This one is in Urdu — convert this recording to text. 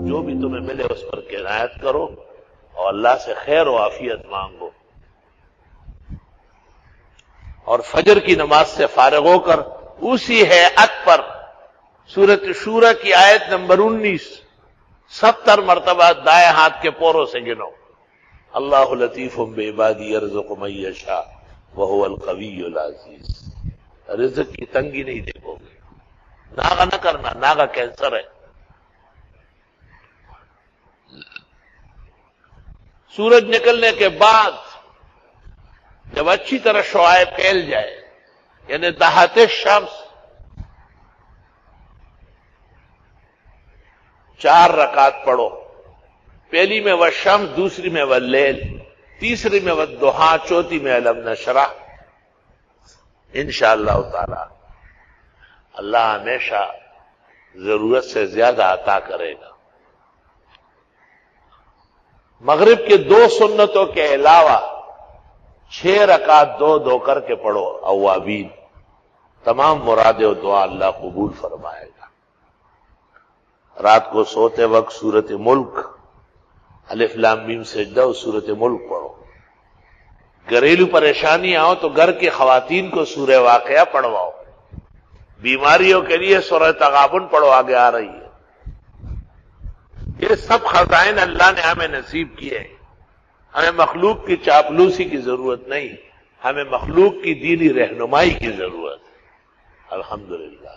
جو بھی تمہیں ملے اس پر کنایت کرو اور اللہ سے خیر و عافیت مانگو، اور فجر کی نماز سے فارغ ہو کر اسی ہیئت پر سورۃ شورى کی آیت نمبر 19 70 مرتبہ دائیں ہاتھ کے پوروں سے گنو، اللہ لطیف بعبادہ یرزق من یشاء وہو القوی العزیز۔ رزق کی تنگی نہیں دیکھو گے، ناغہ نہ کرنا، ناغہ کینسر ہے۔ سورج نکلنے کے بعد جب اچھی طرح شعاع پھیل جائے، یعنی دہات شمس، 4 رکعت پڑھو، پہلی میں والشمس، دوسری میں واللیل، تیسری میں والضحیٰ، چوتھی میں الم نشرح۔ انشاءاللہ تعالی اللہ ہمیشہ ضرورت سے زیادہ عطا کرے گا۔ مغرب کے 2 سنتوں کے علاوہ 6 رکعت 2 کر کے پڑھو اوابین، تمام مرادیں و دعا اللہ قبول فرمائے گا۔ رات کو سوتے وقت سورۃ ملک، الف لام میم سجدہ اور سورۃ ملک پڑھو۔ گھریلو پریشانیاں ہوں تو گھر کی خواتین کو سورہ واقعہ پڑھواؤ، بیماریوں کے لیے سورہ تغابن پڑھو، آگے آ رہی ہے۔ یہ سب خزائن اللہ نے ہمیں نصیب کیے ہیں، ہمیں مخلوق کی چاپلوسی کی ضرورت نہیں، ہمیں مخلوق کی دینی رہنمائی کی ضرورت ہے۔ الحمدللہ۔